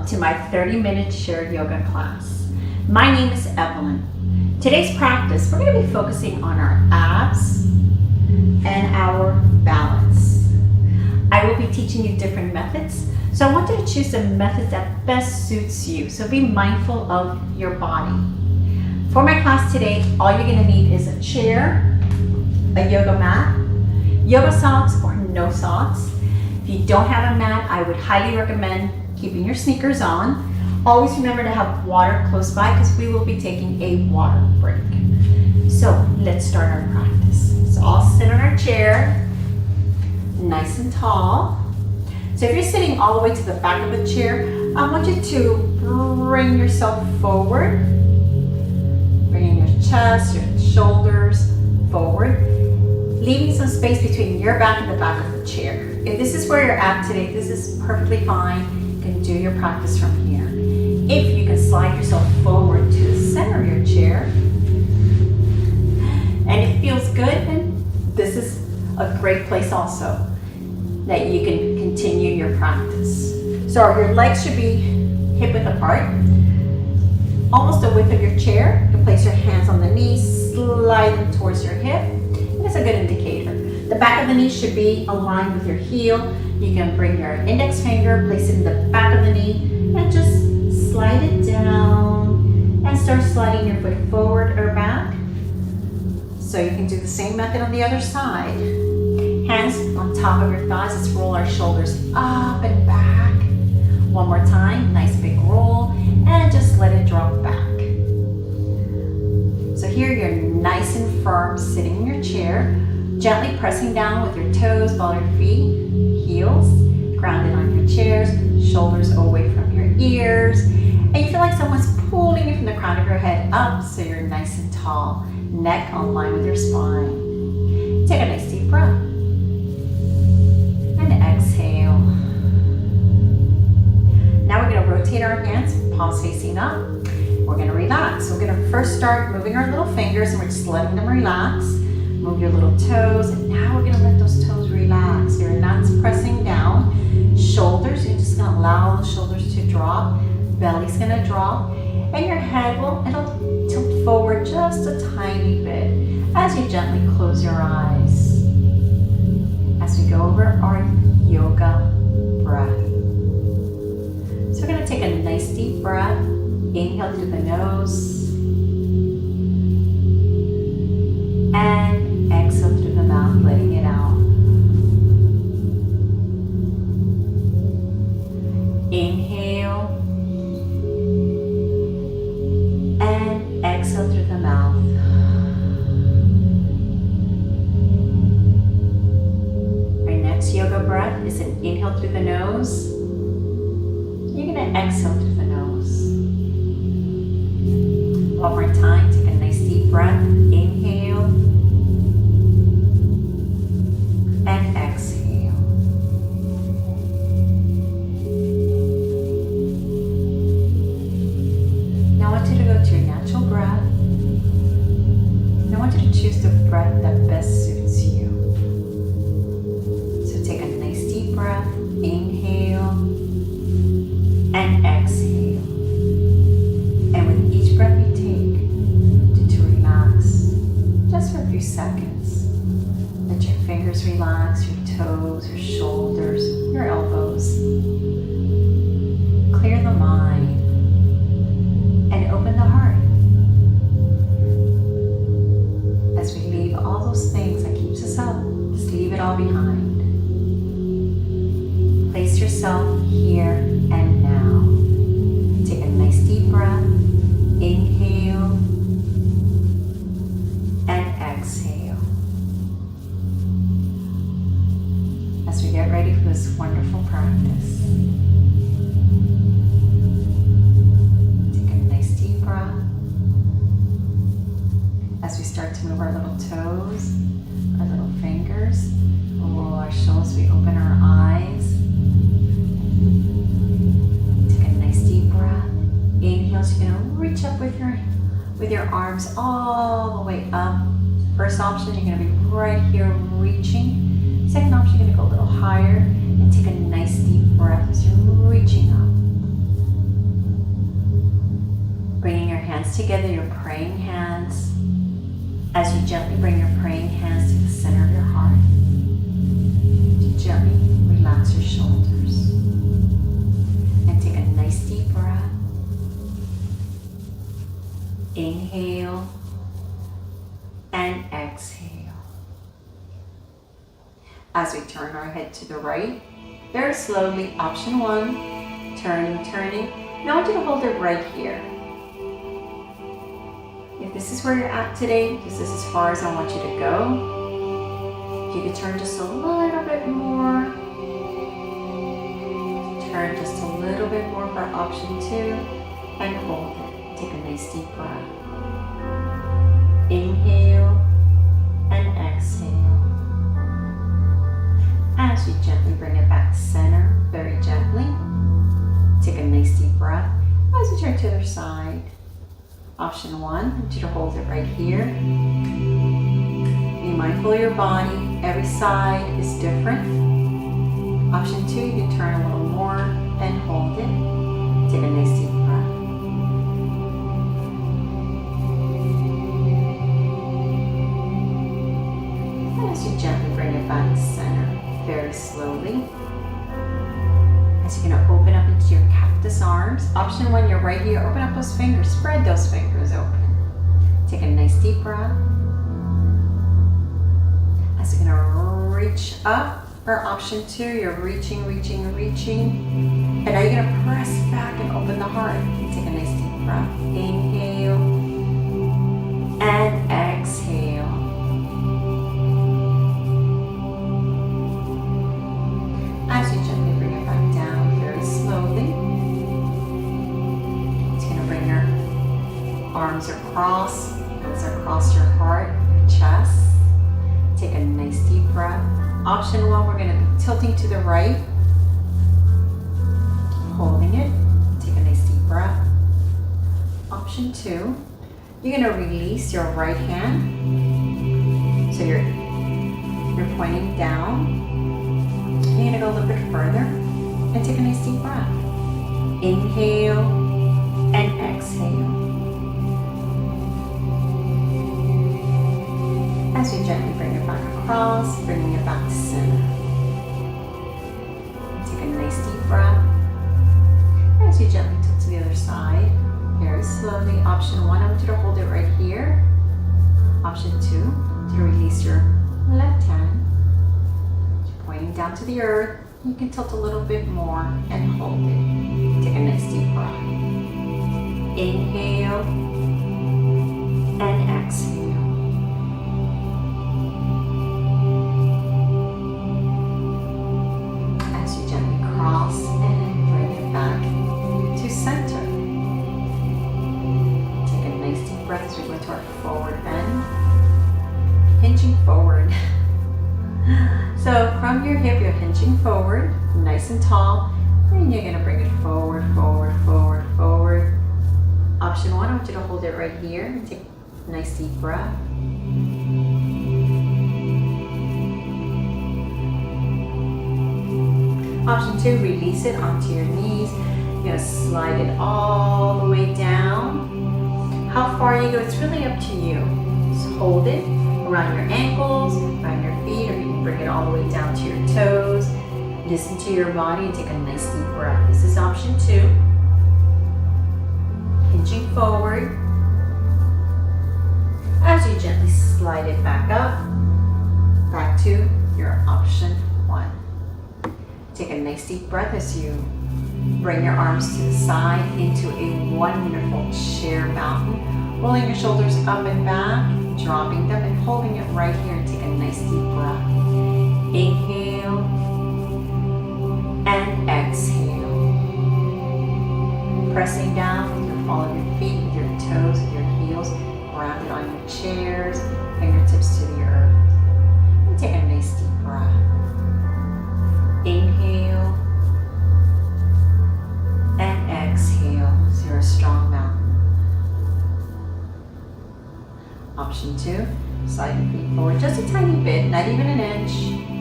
Welcome to my 30-minute shared yoga class. My name is Evelyn. Today's practice, we're going to be focusing on our abs and our balance. I will be teaching you different methods, so I want you to choose the method that best suits you. So be mindful of your body. For my class today, all you're going to need is a chair, a yoga mat, yoga socks or no socks. If you don't have a mat, I would highly recommend keeping your sneakers on. Always remember to have water close by because we will be taking a water break. So let's start our practice. So all sit on our chair, nice and tall. So if you're sitting all the way to the back of the chair, I want you to bring yourself forward, bringing your chest, your shoulders forward, leaving some space between your back and the back of the chair. If this is where you're at today, this is perfectly fine. You can do your practice from here. If you can slide yourself forward to the center of your chair, and it feels good, then this is a great place also that you can continue your practice. So your legs should be hip width apart, almost the width of your chair. You can place your hands on the knees, slide them towards your hip, and it's a good indicator. The back of the knee should be aligned with your heel. You can bring your index finger, place it in the back of the knee, and just slide it down and start sliding your foot forward or back. So you can do the same method on the other side. Hands on top of your thighs. Let's roll our shoulders up and back. One more time, nice big roll, and just let it drop back. So here you're nice and firm sitting in your chair, gently pressing down with your toes, ball your feet, heels, grounded on your chairs, shoulders away from your ears, and you feel like someone's pulling you from the crown of your head up so you're nice and tall, neck on line with your spine. Take a nice deep breath. And exhale. Now we're going to rotate our hands, palms facing up. We're going to relax. So we're going to first start moving our little fingers and we're just letting them relax. Move your little toes, and now we're going to let those toes relax. You're not pressing down. Shoulders, you're just going to allow the shoulders to drop. Belly's going to drop, and your head it'll tilt forward just a tiny bit as you gently close your eyes. As we go over our yoga breath. So we're going to take a nice deep breath. Inhale through the nose. And exhale through the mouth, letting it out. Inhale. And exhale through the mouth. Our next yoga breath is an inhale through the nose. You're going to exhale through the nose. One more time, take a nice deep breath. Inhale. And exhale. Now I want you to go to your natural breath. And I want you to choose the breath that best suits you. So take a nice deep breath. Inhale. And exhale. And with each breath you take, to relax just for a few seconds. Let your fingers relax, your toes, your shoulders, your elbows. Clear the mind and open the heart. As we leave all those things that keeps us up, just leave it all behind. Place yourself here and now. Take a nice deep breath. Inhale and exhale. As we get ready for this wonderful practice, take a nice deep breath. As we start to move our little toes, our little fingers, we'll roll our shoulders, we open our eyes. Take a nice deep breath. Inhale, so you're going to reach up with your arms all the way up. First option, you're going to be right here reaching. Second option, you're going to go a little higher and take a nice deep breath as you're reaching up. hands together, your praying hands, as you gently bring your praying hands to the center of your heart. Gently relax your shoulders and take a nice deep breath. Inhale and exhale. As we turn our head to the right, very slowly, option 1, turning. Now I want you to hold it right here. If this is where you're at today, this is as far as I want you to go. If you could turn just a little bit more, turn just a little bit more for option 2, and hold it. Take a nice deep breath. Inhale and exhale. As you gently bring it back to center, very gently, take a nice deep breath. As you turn to the other side, option 1, I want you to hold it right here. Be mindful of your body. Every side is different. Option 2, you can turn a little more and hold it. Take a nice deep breath. And as you gently bring it back to center, very slowly, as you're going to open up into your cactus arms. Option 1, you're right here. Open up those fingers. Spread those fingers open. Take a nice deep breath. As you're going to reach up. For option 2, you're reaching. And now you're going to press back and open the heart. Take a nice deep breath. Inhale and exhale. As you gently bring it back down very slowly, it's going to bring your arms across, hands across your heart, your chest. Take a nice deep breath. Option 1, we're going to be tilting to the right, holding it. Take a nice deep breath. Option 2, you're going to release your right hand. So you're pointing down. You're going to go a little bit further and take a nice deep breath. Inhale and exhale. As you gently bring it back across, bringing it back to center. Take a nice deep breath. As you gently tilt to the other side, very slowly. Option 1, I want you to hold it right here. Option 2, to release your left hand. You're pointing down to the earth. You can tilt a little bit more and hold it. Take a nice deep breath. Inhale and exhale. As we go to our forward bend, hinging forward. So from your hip, you're hinging forward, nice and tall, and you're going to bring it forward. Option 1, I want you to hold it right here and take a nice deep breath. Option 2, release it onto your knees. You're going to slide it all the way down. How far you go, it's really up to you. Just hold it around your ankles, around your feet, or you can bring it all the way down to your toes. Listen to your body and take a nice deep breath. This is option 2. Hinging forward. As you gently slide it back up, back to your option 1. Take a nice deep breath as you bring your arms to the side into a wonderful chair mountain. Rolling your shoulders up and back, dropping them and holding it right here. And take a nice deep breath. Inhale and exhale. Pressing down with your ball of your feet, with your toes, with your heels, grounded on your chairs, fingertips to the earth. And take a nice deep breath. Inhale and exhale, so you're a strong mountain. Option 2, slide your feet forward just a tiny bit, not even an inch,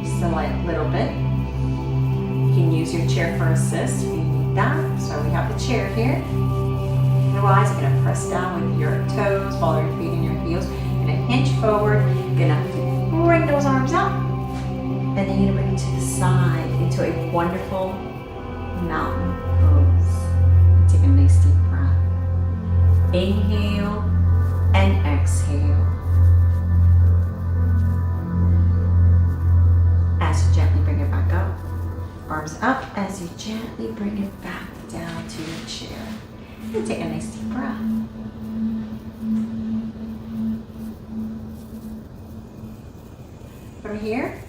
just a little bit. You can use your chair for assist if you need that. So we have the chair here. And your eyes. You're gonna press down with your toes, follow your feet and your heels. You're gonna hinge forward. You're gonna bring those arms up. And then you're gonna bring it to the side into a wonderful mountain pose. Take a nice deep breath. Inhale and exhale. As you gently bring it back up, arms up as you gently bring it back down to your chair. And take a nice deep breath. From here,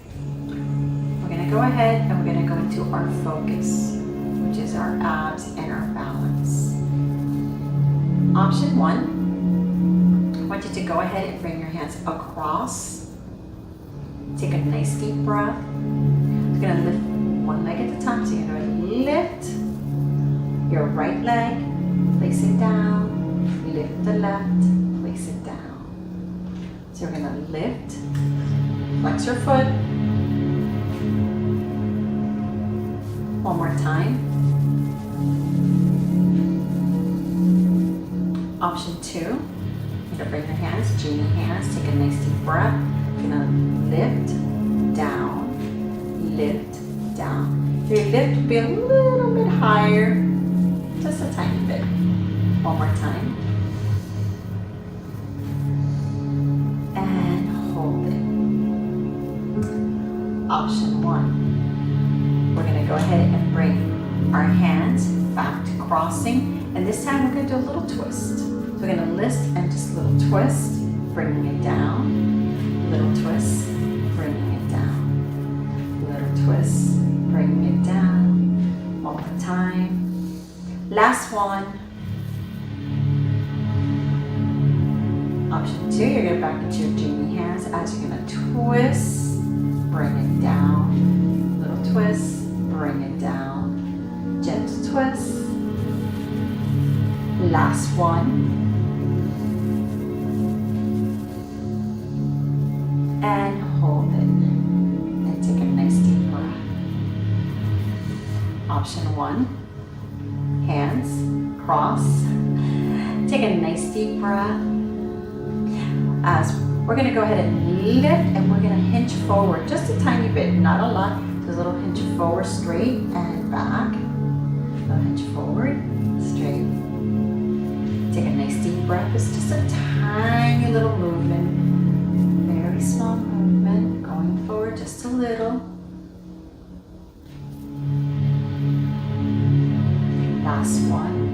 we're going to go ahead and we're going to go into our focus, which is our abs and our balance. Option 1, I want you to go ahead and bring your hands across. Take a nice deep breath. You're going to lift one leg at a time. So you're going to lift your right leg, place it down, lift the left, place it down. So you're going to lift, flex your foot. One more time. Option 2, you're going to bring your hands, genie hands, take a nice deep breath. You're going to lift, down, lift, down. Your lift will be a little bit higher, just a tiny bit. One more time. And hold it. Option 1. We're going to go ahead and bring our hands back to crossing. And this time we're going to do a little twist. So we're going to lift and just a little twist, bringing it down. Little twist, bringing it down. Little twist, bringing it down. One more time. Last one. Option 2, you're going to back into your genie hands as you're going to twist, bring it down. Little twist, bring it down. Gentle twist. Last one. And hold it. And take a nice deep breath. Option 1. Hands cross. Take a nice deep breath. As we're going to go ahead and lift and we're going to hinge forward just a tiny bit, not a lot. Just a little hinge forward, straight and back. A little hinge forward, straight. Take a nice deep breath. It's just a tiny little movement. Very small movement. Going forward just a little. Last one.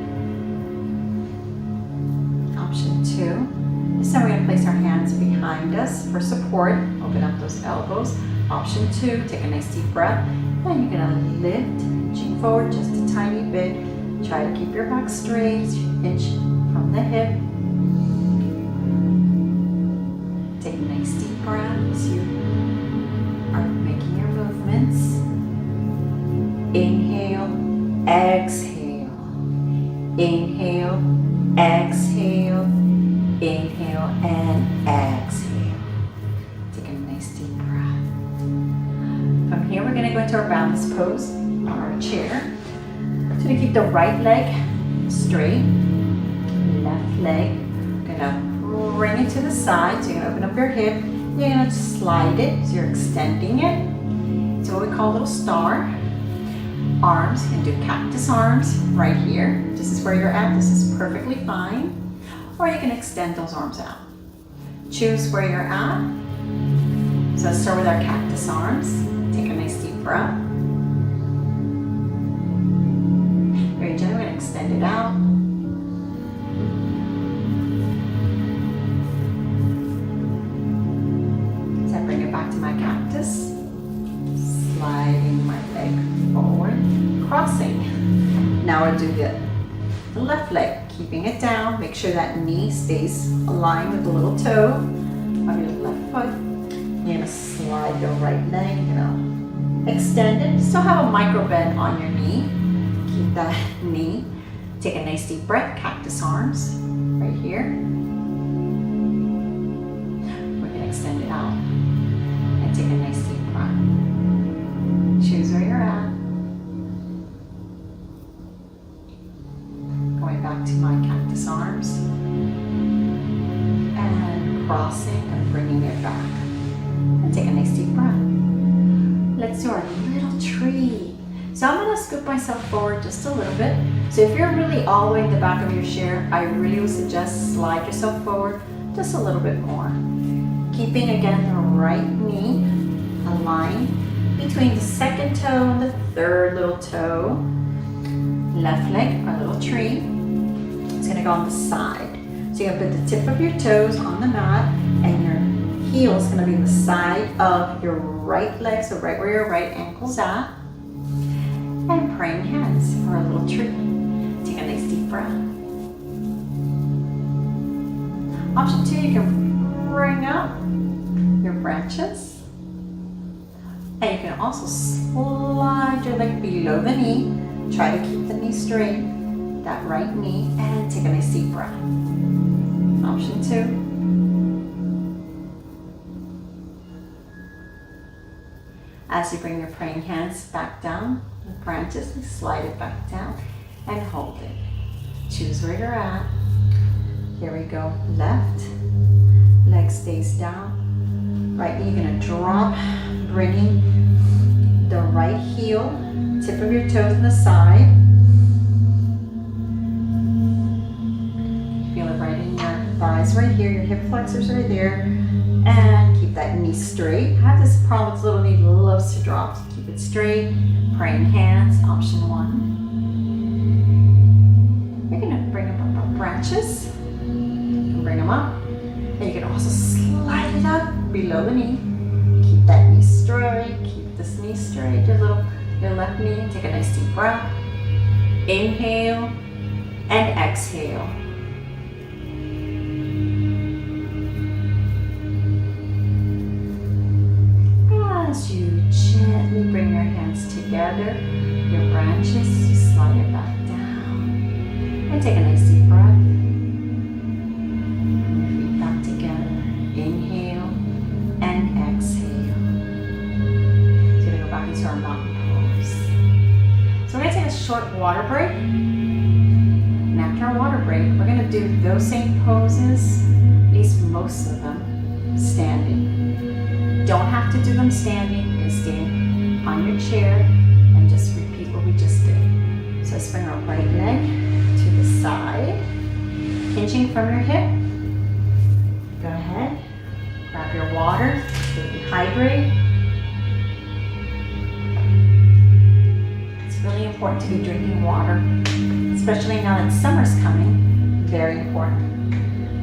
Option 2. This time we're going to place our hands behind us for support. Open up those elbows. Option 2, take a nice deep breath. And you're going to lift, chin forward just a tiny bit. Try to keep your back straight, inch from the hip. Take a nice deep breath as you are making your movements. Inhale, exhale. Inhale, exhale. Inhale and exhale. Take a nice deep breath. From here, we're going to go into our balance pose on our chair. So to keep the right leg straight, left leg, we're going to bring it to the side. So you're going to open up your hip. You're going to slide it. So you're extending it. It's what we call a little star. Arms, you can do cactus arms right here. This is where you're at. This is perfectly fine. Or you can extend those arms out. Choose where you're at. So let's start with our cactus arms. Take a nice deep breath. Very gently, we're going to extend it out. So I bring it back to my cactus. Sliding my leg forward, crossing. Now I'll do the left leg. Keeping it down, make sure that knee stays aligned with the little toe of your left foot. You're going to slide your right leg, extend it. Still have a micro bend on your knee. Keep that knee. Take a nice deep breath, cactus arms, right here. We're going to extend it out and take a nice deep breath. Choose where you're at. Going back to my cactus arms. back. And take a nice deep breath. Let's do our little tree. So I'm going to scoop myself forward just a little bit. So if you're really all the way in the back of your chair, I really would suggest slide yourself forward just a little bit more. Keeping again the right knee aligned between the second toe and the third little toe. Left leg, our little tree. It's going to go on the side. So you're going to put the tip of your toes on the mat and your heel is going to be on the side of your right leg, so right where your right ankle's at. And praying hands for a little tree. Take a nice deep breath. Option 2, you can bring up your branches. And you can also slide your leg below the knee. Try to keep the knee straight, that right knee, and take a nice deep breath. Option 2. As you bring your praying hands back down, the branches, and slide it back down and hold it. Choose where you're at. Here we go. Left leg stays down. Right knee, you're going to drop, bringing the right heel, tip of your toes on the side. Feel it right in your thighs right here, your hip flexors right there. And keep that knee straight. I have this problem, this little knee loves to drop. So keep it straight. Praying hands, option 1. You're going to bring up our branches. You can bring them up. And you can also slide it up below the knee. Keep that knee straight. Keep this knee straight. Your left knee. Take a nice deep breath. Inhale and exhale. As you gently bring your hands together, your branches, you slide it back down. And take a nice deep breath. Bring your feet back together. Inhale and exhale. So we're going to go back into our mountain pose. So we're going to take a short water break. And after our water break, we're going to do those same poses, at least most of them, standing. Don't have to do them standing. You can stand on your chair and just repeat what we just did. So let's bring our right leg to the side, hinging from your hip. Go ahead, grab your water, hydrate. It's really important to be drinking water, especially now that summer's coming. Very important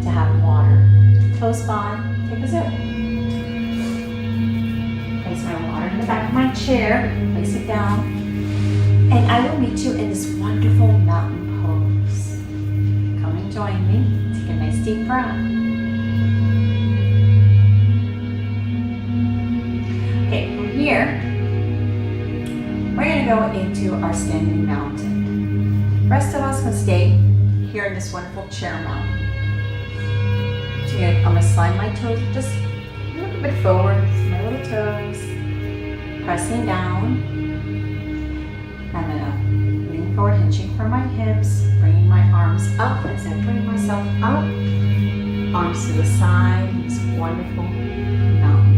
to have water close by. Take a sip. Place my water in the back of my chair, place it down, and I will meet you in this wonderful mountain pose. Come and join me. Take a nice deep breath. Okay, from here, we're going to go into our standing mountain. The rest of us can stay here in this wonderful chair mount. So I'm going to slide my toes just a little bit forward, my little toes, pressing down. I'm going to lean forward, hinging from my hips, bringing my arms up as I bring myself up. Arms to the side, this wonderful mountain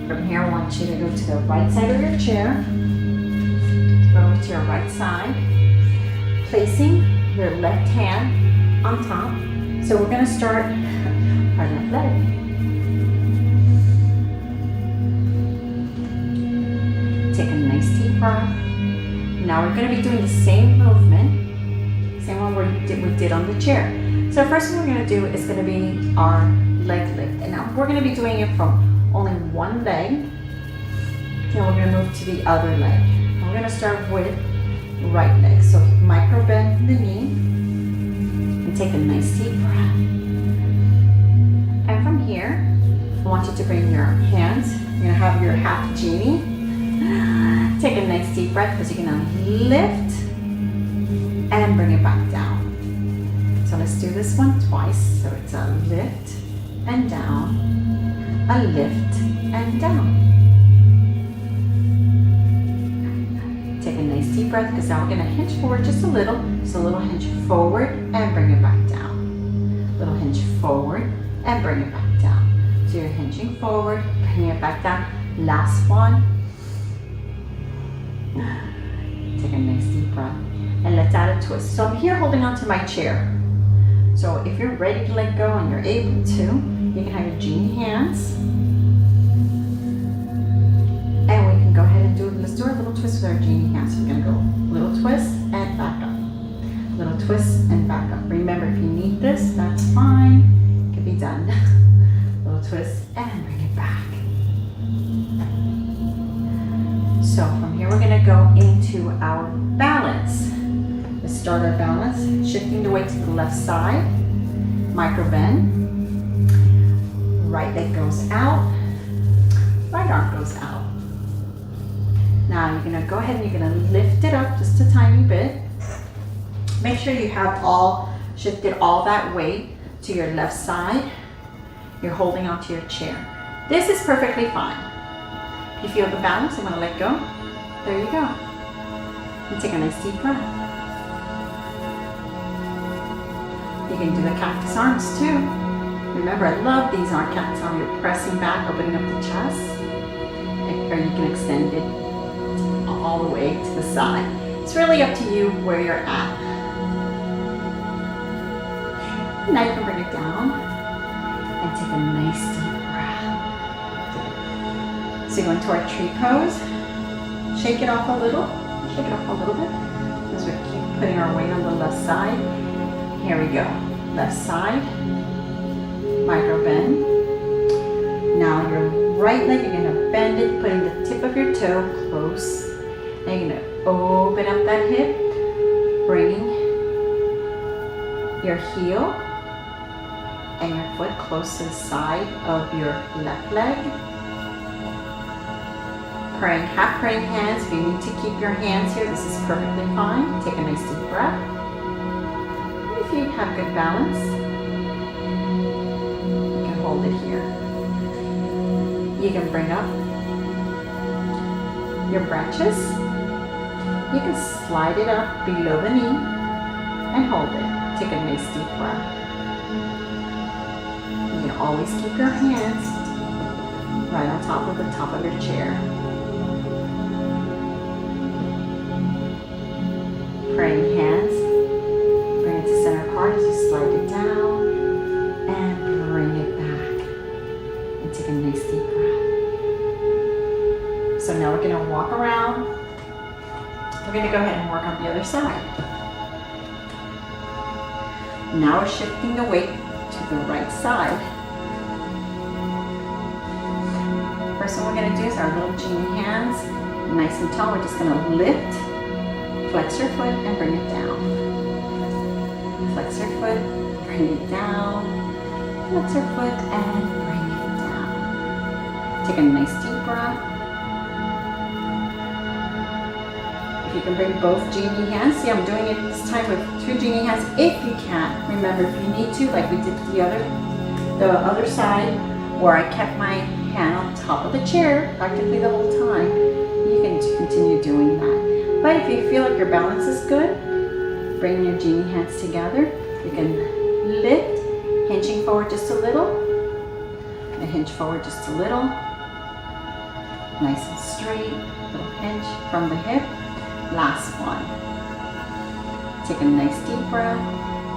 pose. From here, I want you to go to the right side of your chair. Go over to your right side, placing your left hand on top. So we're going to start our left leg. Take a nice deep breath. Now we're going to be doing the same movement, same one we did on the chair. So the first thing we're going to do is going to be our leg lift. And now we're going to be doing it from only one leg. Then we're going to move to the other leg. And we're going to start with right leg. So micro bend the knee and take a nice deep breath. And from here, I want you to bring your hands. You're going to have your half genie. Take a nice deep breath because you're going to lift and bring it back down. So let's do this one twice. So it's a lift and down, a lift and down. Take a nice deep breath because now we're going to hinge forward just a little hinge forward and bring it back down. Little hinge forward and bring it back down. So you're hinging forward, bringing it back down. Last one. Take a nice deep breath. And let's add a twist. So I'm here holding on to my chair. So if you're ready to let go and you're able to, you can have your genie hands. And we can go ahead and let's do a little twist with our genie hands. So we're gonna go little twist and back up. Little twist and back up. Remember, if you need this, that's fine. It can be done. Little twist and bring it back. So from here, we're gonna go into our balance. Let's start our balance, shifting the weight to the left side, micro bend, right leg goes out, right arm goes out. Now you're gonna go ahead and you're gonna lift it up just a tiny bit. Make sure you have shifted all that weight to your left side. You're holding onto your chair. This is perfectly fine. If you feel the balance, I'm gonna let go. There you go. And take a nice deep breath. You can do the cactus arms too. Remember, I love these arm cactus arms. You're pressing back, opening up the chest. Or you can extend it all the way to the side. It's really up to you where you're at. Now you can bring it down and take a nice deep breath. So go into our tree pose. Shake it off a little. Shake it off a little bit. As we keep putting our weight on the left side. Here we go. Left side. Micro bend. Now your right leg, you're going to bend it, putting the tip of your toe close. And you're going to open up that hip, bringing your heel and your foot close to the side of your left leg. Half praying hands. If you need to keep your hands here, this is perfectly fine. Take a nice deep breath. If you have good balance, you can hold it here. You can bring up your branches. You can slide it up below the knee and hold it. Take a nice deep breath. You can always keep your hands right on top of the top of your chair. Praying hands. Bring it to center part as you slide it down and bring it back. And take a nice deep breath. So now we're going to walk around. We're going to go ahead and work on the other side. Now we're shifting the weight to the right side. First one we're going to do is our little genie hands. Nice and tall. We're just going to lift, flex your foot and bring it down. Flex your foot, bring it down. Flex your foot and bring it down. Take a nice deep breath. You can bring both genie hands. See, I'm doing it this time with 2 genie hands if you can. Remember, if you need to, like we did the other side, where I kept my hand on top of the chair practically the whole time, you can continue doing that. But if you feel like your balance is good, bring your genie hands together. You can lift, hinging forward just a little, and hinge forward just a little. Nice and straight, little hinge from the hip. Last one. Take a nice deep breath.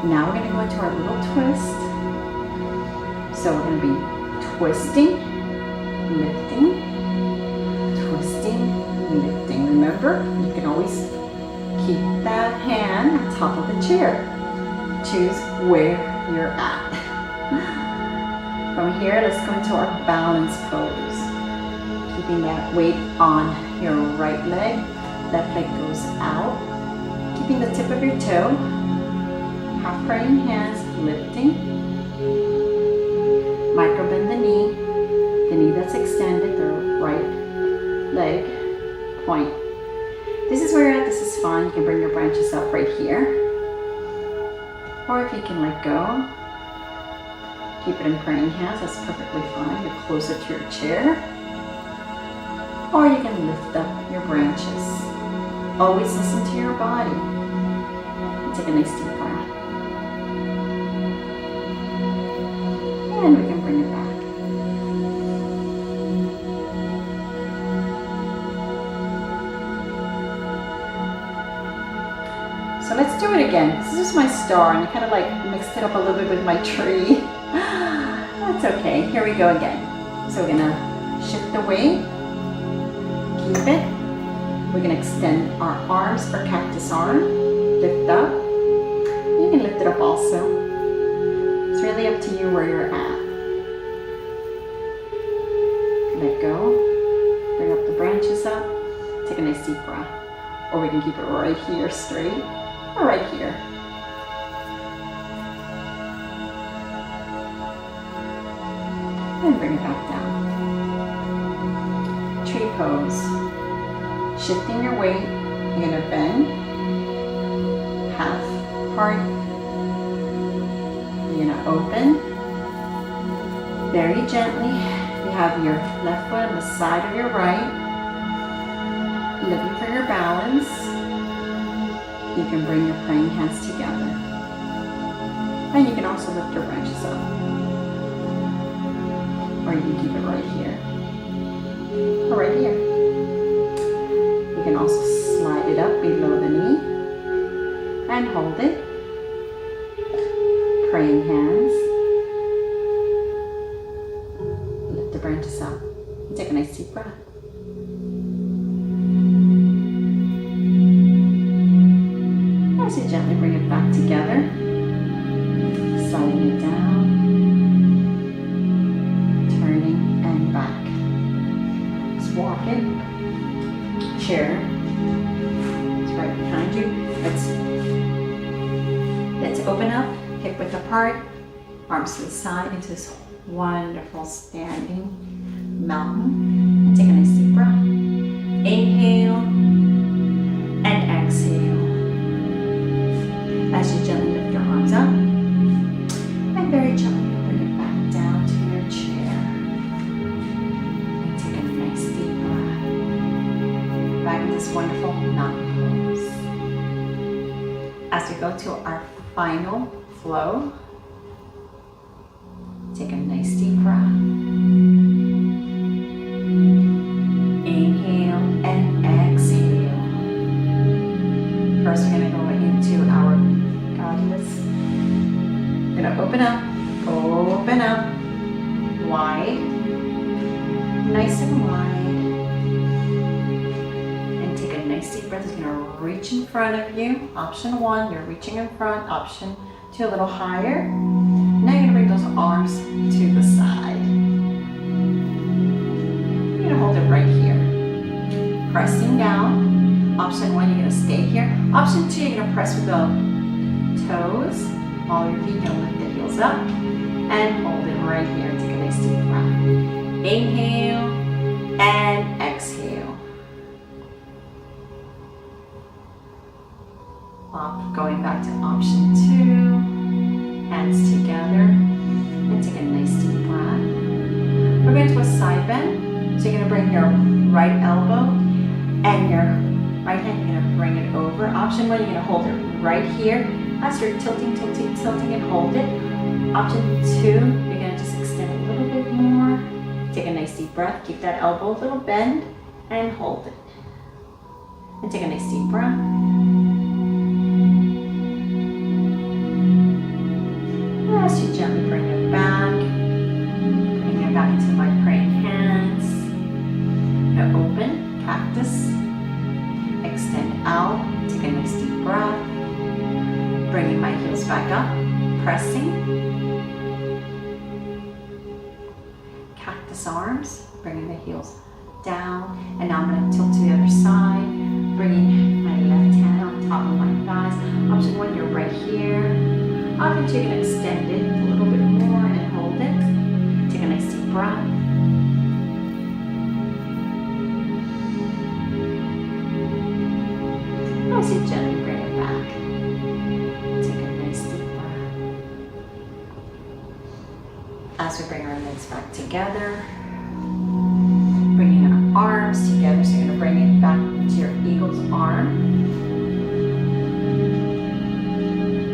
Now we're going to go into our little twist. So we're going to be twisting, lifting, twisting, lifting. Remember, you can always keep that hand on top of the chair. Choose where you're at. From here, let's go into our balance pose. Keeping that weight on your right leg. Left leg goes out. Keeping the tip of your toe. Half praying hands, lifting. Micro bend the knee that's extended, the right leg, point. This is where you're at, this is fine. You can bring your branches up right here. Or if you can let go, keep it in praying hands, that's perfectly fine. You're closer to your chair. Or you can lift up your branches. Always listen to your body. And take a nice deep breath. And we can bring it back. So let's do it again. This is my star, and I kind of like mixed it up a little bit with my tree. That's okay. Here we go again. So we're gonna shift the weight, keep it. We're gonna extend our arms, our cactus arm, lift up. You can lift it up also. It's really up to you where you're at. Let go. Bring up the branches up. Take a nice deep breath. Or we can keep it right here straight, or right here. And bring it back down. Tree pose. Shifting your weight, you're gonna bend, half part. You're gonna open. Very gently, you have your left foot on the side of your right. Looking for your balance. You can bring your praying hands together. And you can also lift your branches up. Or you can keep it right here. Or right here. You can also slide it up below the knee. And hold it. Praying hands. Lift the branches up. And take a nice deep breath. As you gently bring it back together, sliding it down, turning and back. Just walk it. Chair. It's right behind you. Let's open up, hip width apart, arms to the side into this wonderful standing mountain. And take a nice deep breath. Inhale and exhale. As you gently lift your arms up, and very gently bring it back down to your chair. And take a nice deep breath. Back in this wonderful mountain pose. As we go to our final flow, take a nice deep breath. Inhale and exhale. First, we're going to go into our We're gonna open up, wide, nice and wide, and take a nice deep breath. You're gonna reach in front of you. Option 1, you're reaching in front. Option 2, a little higher. Now you're gonna bring those arms to the side. You're gonna hold it right here, pressing down. Option 1, you're gonna stay here. Option 2, you're gonna press with the toes. All your feet, you'll lift the heels up and hold it right here. Take a nice deep breath. Inhale and exhale. Going back to option 2. Hands together and take a nice deep breath. We're going to a side bend. So you're going to bring your right elbow and your right hand, you're going to bring it over. Option 1, you're going to hold it right here. As you're tilting and hold it. Option 2, you're going to just extend a little bit more. Take a nice deep breath. Keep that elbow a little bend and hold it. And take a nice deep breath. As you gently bring it back. Bring it back into my praying hands. Now open, cactus. Extend out. Take a nice deep breath. Bringing my heels back up, pressing. Cactus arms, bringing the heels down. And now I'm going to tilt to the other side, bringing my left hand on top of my thighs. Option 1, you're right here. Option 2, you can extend it a little bit more and hold it. Take a nice deep breath. As you gently bring it back. As we bring our legs back together, bringing our arms together, so you're going to bring it back into your eagle's arm.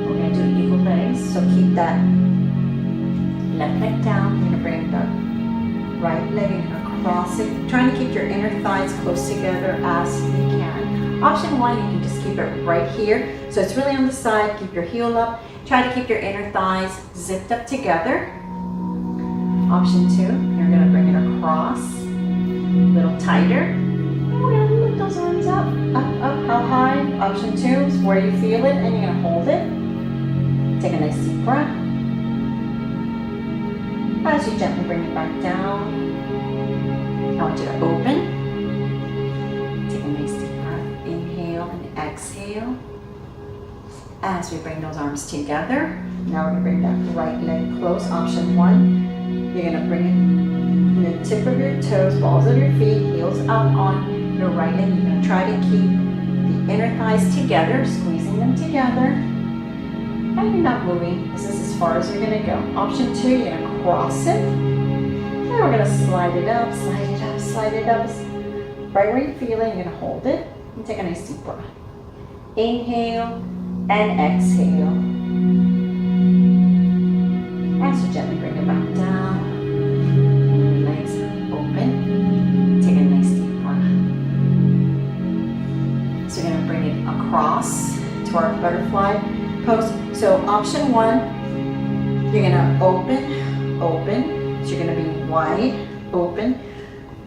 We're going to do eagle legs, so keep that left leg down. You're gonna bring the right leg and you're gonna cross it. Trying to keep your inner thighs close together as you can. Option 1, you can just keep it right here. So it's really on the side, keep your heel up. Try to keep your inner thighs zipped up together. Option 2, you're gonna bring it across, a little tighter. And we're gonna lift those arms up, how high? Option 2 is where you feel it and you're gonna hold it. Take a nice deep breath. As you gently bring it back down, I want you to open. Take a nice deep breath. Inhale and exhale. As we bring those arms together, now we're going to bring that right leg close. Option 1, you're going to bring it the tip of your toes, balls of your feet, heels up on your right leg. You're going to try to keep the inner thighs together, squeezing them together. And you're not moving. This is as far as you're going to go. Option 2, you're going to cross it. And we're going to slide it up, slide it up, slide it up. Right where you feel it, you're going to hold it. And take a nice deep breath. Inhale and exhale. As you gently bring it back down. And your legs open. Take a nice deep breath. So we're going to bring it across to our butterfly pose. So option 1, you're gonna open. So you're gonna be wide open,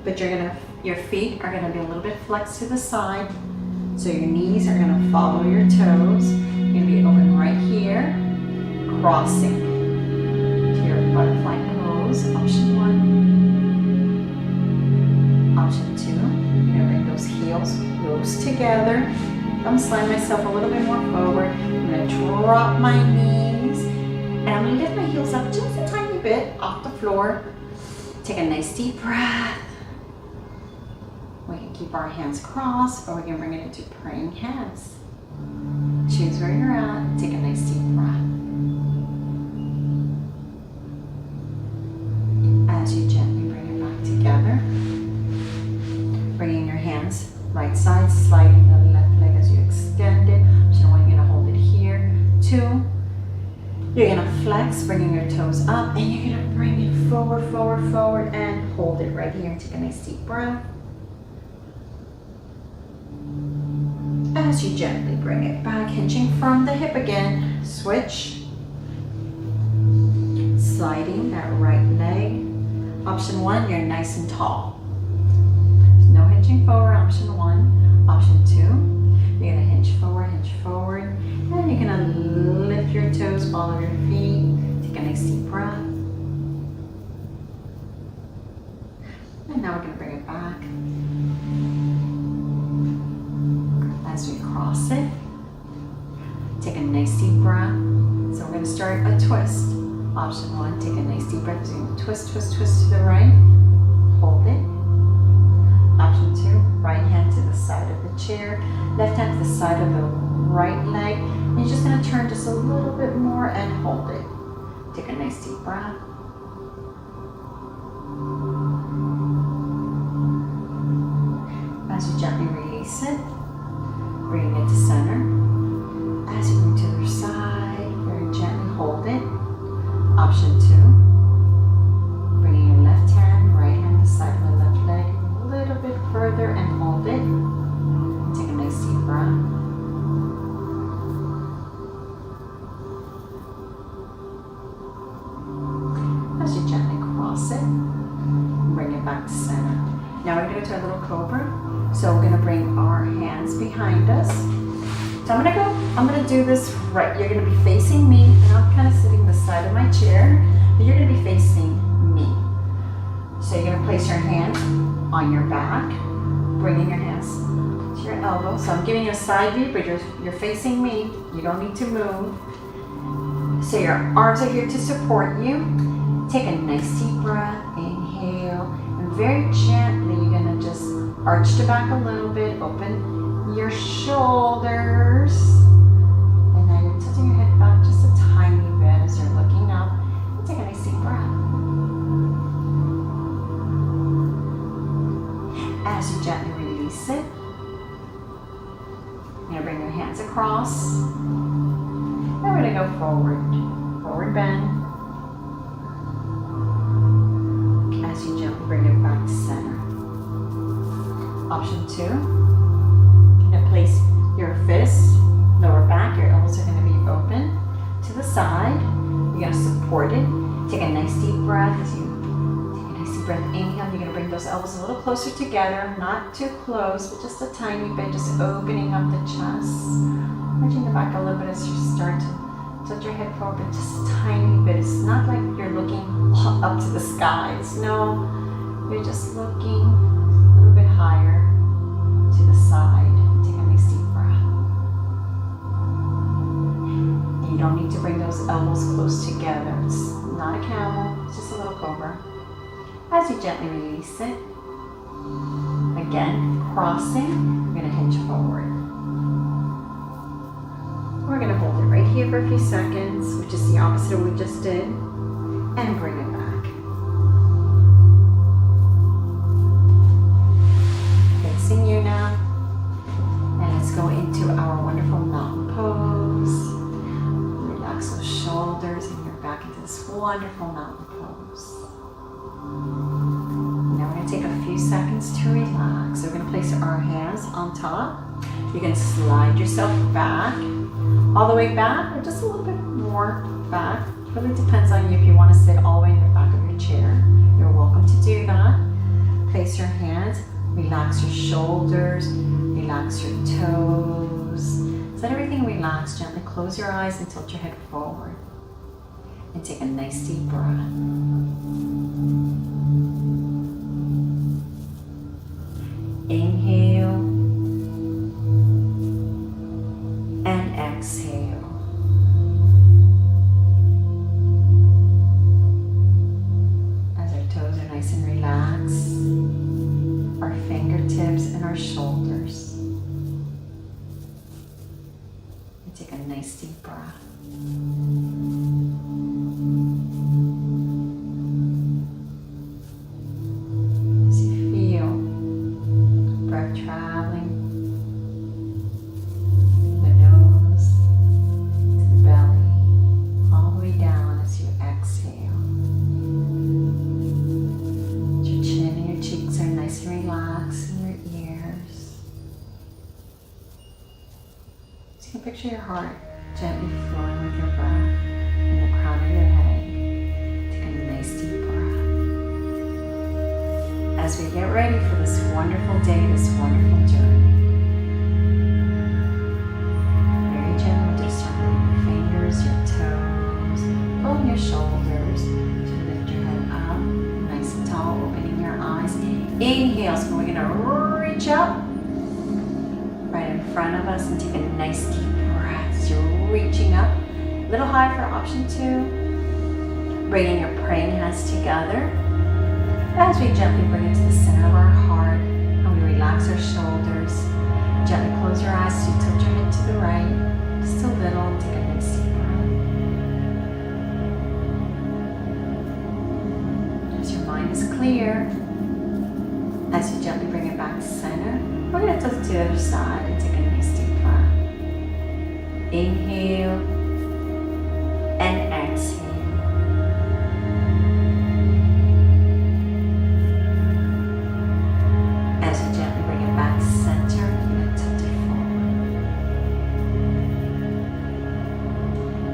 but your feet are gonna be a little bit flexed to the side. So your knees are gonna follow your toes. You're gonna be open right here, crossing to your butterfly pose. Option 1. Option 2, you're gonna bring those heels close together. I'm gonna slide myself a little bit more forward. I'm gonna drop my knees and I'm gonna lift my heels up just a tiny bit off the floor. Take a nice deep breath. We can keep our hands crossed or we can bring it into praying hands. Choose where you're at. Take a nice deep breath. As you gently bring it back together, bringing your hands right side, sliding the left leg as you extend it. So you're going to hold it here. 2, you're going to flex, bringing your toes up, and you're going to bring it forward, forward, forward, and hold it right here. Take a nice deep breath. As you gently bring it back, hinging from the hip again, switch. Sliding that right leg. Option 1, you're nice and tall. No hinging forward, option 1. Option 2, you're gonna hinge forward, and you're gonna lift your toes, ball of your feet. Take a nice deep breath. And now we're gonna bring it back. As we cross it, take a nice deep breath. So we're gonna start a twist. Option 1, take a nice deep breath. So you're gonna twist, twist, twist to the right. Hold it. Option 2, right hand to the side of the chair, left hand to the side of the right leg. And you're just going to turn just a little bit more and hold it. Take a nice deep breath. As you gently release it, bring it to center. As you move to the other side, very gently hold it. Option 2, bringing your left hand, right hand to the side of the left leg. A little bit further and hold it. Take a nice deep breath. As you gently cross it, bring it back to center. Now we're going to go to our little Cobra. So we're going to bring our hands behind us. So I'm going to do this right. You're going to be facing me, and I'm kind of sitting the side of my chair, but you're going to be facing me. So you're going to place your hand on your back, bringing your hands to your elbow. So I'm giving you a side view, but you're facing me. You don't need to move. So your arms are here to support you. Take a nice deep breath, inhale, and very gently you're going to just arch the back a little bit, open your shoulders, and now you're tilting your head back just a tiny bit as you're looking up. And take a nice deep breath. As you gently release it, you're going to bring your hands across, and we're going to go forward bend. Option 2, you're going to place your fists, lower back, your elbows are going to be open to the side. You're going to support it. Take a nice deep breath. As you take a nice deep breath, inhale, you're going to bring those elbows a little closer together, not too close, but just a tiny bit, just opening up the chest. Arching the back a little bit as you start to tilt your head forward, but just a tiny bit. It's not like you're looking up to the skies. No, you're just looking a little bit higher to the side. Take a nice deep breath. You don't need to bring those elbows close together. It's not a camel, it's just a little cobra. As you gently release it, again, crossing, you're going to hinge forward. We're going to hold it right here for a few seconds, which is the opposite of what we just did, and bring it back. Facing you now, and let's go into our wonderful mountain pose. Relax those shoulders and you're back into this wonderful mountain pose. Now we're going to take a few seconds to relax. So we're going to place our hands on top. You can slide yourself back, all the way back, or just a little bit more back. It really depends on you. If you want to sit all the way in the back of your chair, you're welcome to do that. Place your hands, relax your shoulders, relax your toes. Let everything relax. Gently close your eyes and tilt your head forward. And take a nice deep breath. Inhale and exhale. As our toes are nice and relaxed, our fingertips and our shoulders. And take a nice deep breath. Picture your heart gently flowing with your breath in the crown of your head. Take a nice deep breath. As we get ready for this wonderful day, this wonderful journey, very gently just turn your fingers, your toes, pulling your shoulders to lift your head up, nice and tall, opening your eyes. Inhale, so we're going to reach up right in front of us and take a nice deep breath. You're reaching up, a little high for option 2. Bringing your praying hands together. As we gently bring it to the center of our heart, and we relax our shoulders. Gently close your eyes to tilt your head to the right, just a little, and take a nice deep breath. As your mind is clear, as you gently bring it back to center, we're going to tilt to the other side and take a nice deep breath. Inhale and exhale. As you gently bring it back to center, you're going to tilt it forward.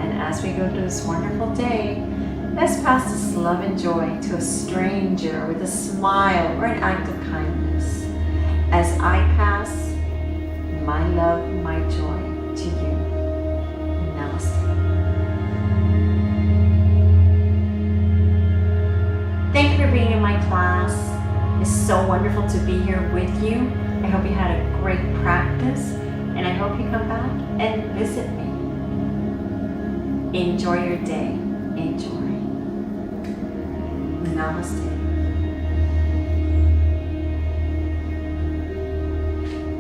And as we go through this wonderful day, let's pass this love and joy to a stranger with a smile or an act of kindness. As I pass my love, my joy to you. Namaste. Thank you for being in my class. It's so wonderful to be here with you. I hope you had a great practice, and I hope you come back and visit me. Enjoy your day. Enjoy. Namaste.